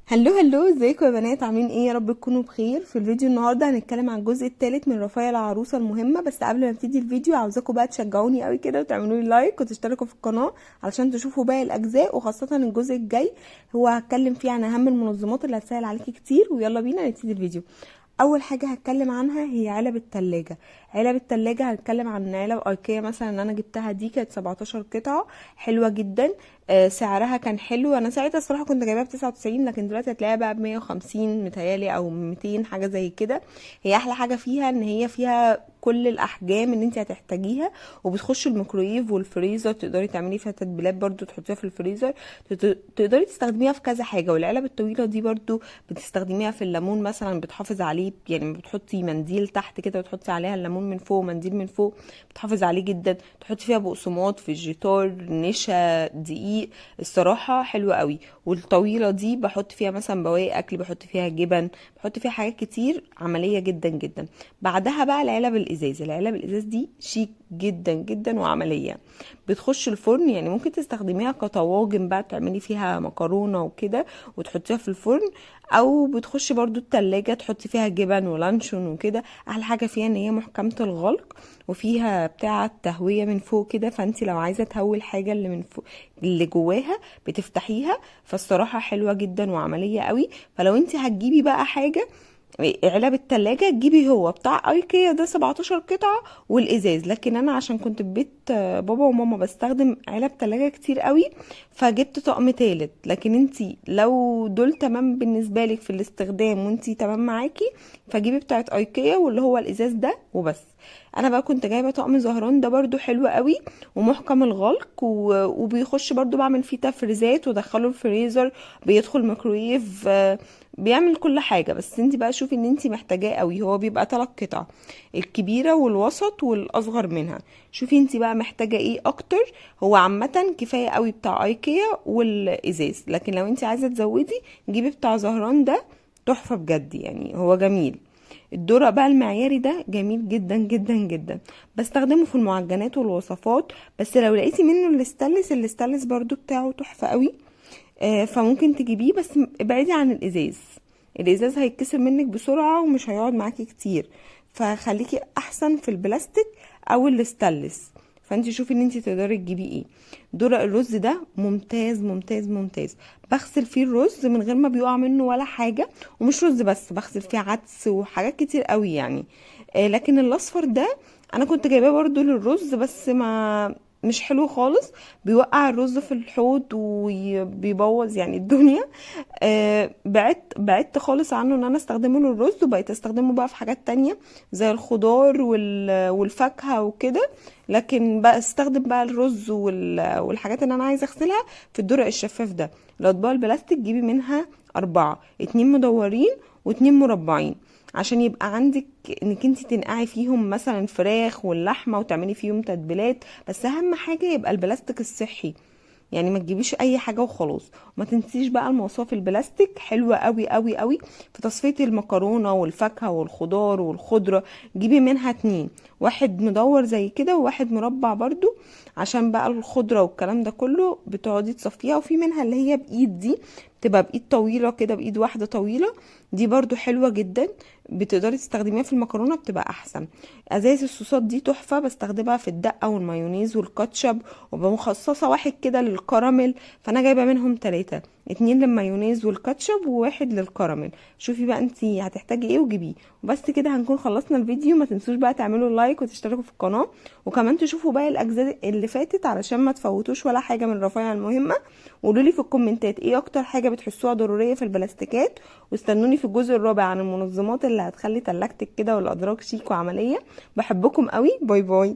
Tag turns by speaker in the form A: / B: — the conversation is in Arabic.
A: هلو ازيكم يا بنات؟ عاملين ايه؟ يا رب تكونوا بخير. في الفيديو النهارده هنتكلم عن الجزء الثالث من رفايا العروسه المهمه. بس قبل ما ابتدي الفيديو عاوزاكم بقى تشجعوني قوي كده وتعملوا لي لايك وتشتركوا في القناه علشان تشوفوا باقي الاجزاء، وخاصه الجزء الجاي هو هتكلم فيه عن اهم المنظمات اللي هتسهل عليكي كتير. ويلا بينا نبتدي الفيديو. اول حاجه هتكلم عنها هي علب التلاجة. علب التلاجة هتكلم عن علب ايكيا مثلا اللي انا جبتها دي، كانت 17 قطعه، حلوه جدا. سعرها كان حلو. انا ساعتها الصراحه كنت جايباها ب 99، لكن دلوقتي هتلاقيها بقى ب 150 متهيالي او 200 حاجه زي كده. هي احلى حاجه فيها ان هي فيها كل الاحجام اللي انت هتحتاجيها، وبتخش الميكرويف والفريزر، تقدري تعملي فيها تتبيلات برضو تحطيها في الفريزر. تقدري تستخدميها في كذا حاجه. والعلب الطويله دي برضو بتستخدميها في الليمون مثلا، بتحافظ عليه، يعني بتحطي منديل تحت كده وتحطي عليها الليمون من فوق ومنديل من فوق، بتحافظ عليه جدا. تحطي فيها بقسماط، فيجيتار، نشا، دقيق. الصراحه حلوه قوي. والطويله دي بحط فيها مثلا بواقي اكل، بحط فيها جبن، بحط فيها حاجات كتير، عمليه جدا جدا. بعدها بقى العلب الازاز. العلب الازاز دي شيك جدا جدا وعمليه. بتخش الفرن، يعني ممكن تستخدميها كطواجن بقى تعملي فيها مكرونه وكده وتحطيها في الفرن، او بتخش برضو التلاجة تحطي فيها جبن ولانشون وكده. احلى حاجه فيها ان هي محكمه الغلق، وفيها بتاعه تهويه من فوق كده، فانت لو عايزه تهوي الحاجه اللي من فوق اللي جواها بتفتحيها. فالصراحه حلوه جدا وعمليه قوي. فلو انت هتجيبي بقى حاجه، علب التلاجة تجيبي هو بتاع ايكيا ده 17 قطعة والازاز. لكن انا عشان كنت في بيت بابا وماما بستخدم علب تلاجة كتير قوي، فجبت طقم تالت. لكن انتي لو دول تمام بالنسبة لك في الاستخدام وانتي تمام معاكي، فجيبي بتاعت ايكيا واللي هو الازاز ده وبس. انا بقى كنت جايبه طقم زهران ده برضو حلو قوي ومحكم الغلق وبيخش برضو، بعمل فيه تفريزات ودخله الفريزر، بيدخل ميكرويف، بيعمل كل حاجه. بس انت بقى شوفي ان انت محتاجاه قوي. هو بيبقى 3 قطع، الكبيره والوسط والاصغر منها. شوفي انت بقى محتاجه ايه اكتر. هو عامه كفايه قوي بتاع ايكيا والازاز، لكن لو انت عايزه تزودي جيبي بتاع زهران ده، تحفه بجد، يعني هو جميل. الدرق بقى المعياري ده جميل جدا جدا جدا، بستخدمه في المعجنات والوصفات. بس لو لقيتي منه الاستانلس برضو بتاعه تحفه قوي. فممكن تجيبيه، بس ابعدي عن الازاز. الازاز هيتكسر منك بسرعه ومش هيقعد معاكي كتير. فخليكي احسن في البلاستيك او الاستانلس. فانت شوفي ان انت تقدري تجيبي ايه. درق الرز ده ممتاز ممتاز ممتاز. بغسل فيه الرز من غير ما بيقع منه ولا حاجه. ومش رز بس، بغسل فيه عدس وحاجات كتير قوي يعني. لكن الاصفر ده انا كنت جايباه برضو للرز، بس ما مش حلو خالص. بيوقع الرز في الحوض وبيبوظ يعني الدنيا. بعدت خالص عنه ان انا استخدمه للرز، وبقيت استخدمه بقى في حاجات تانية زي الخضار والفاكهة وكده. لكن بقى استخدم بقى الرز والحاجات اللي انا عايزة اغسلها في الدرق الشفاف ده. الاطباق البلاستيك جيبي منها 4، 2 مدورين و2 مربعين، عشان يبقى عندك انك انت تنقعي فيهم مثلا فراخ واللحمه وتعملي فيهم تتبيلات. بس اهم حاجه يبقى البلاستيك الصحي، يعني ما تجيبيش اي حاجه وخلاص. وما تنسيش بقى المصاف البلاستيك حلوه قوي قوي قوي في تصفيه المكرونه والفاكهه والخضار والخضره. جيبي منها 2، واحد مدور زي كده وواحد مربع برضو، عشان بقى الخضره والكلام ده كله بتقعدي تصفيها. وفي منها اللي هي بايد دي، بتبقى بايد طويله كده، بايد واحده طويله، دي برضو حلوه جدا. بتقدري تستخدميها في المكرونه بتبقى احسن. ازايز الصوصات دي تحفه، بستخدمها في الدقه والمايونيز والكاتشب. وبمخصصه واحد كده للكراميل، فانا جايبه منهم 3، 2 للمايونيز والكاتشب وواحد للكراميل. شوفي بقى انتي هتحتاجي ايه وجيبيه. وبس كده هنكون خلصنا الفيديو. ما تنسوش بقى تعملوا لايك وتشتركوا في القناه، وكمان تشوفوا باقي الاجزاء اللي فاتت علشان ما تفوتوش ولا حاجه من رفايع المهمه. وقولوا لي في الكومنتات ايه اكتر حاجه بتحسوها ضروريه في البلاستيكات. واستنوني في الجزء الرابع عن المنظمات اللي هتخلي تلاجتك كده والادراج شيك وعمليه. بحبكم قوي. باي باي.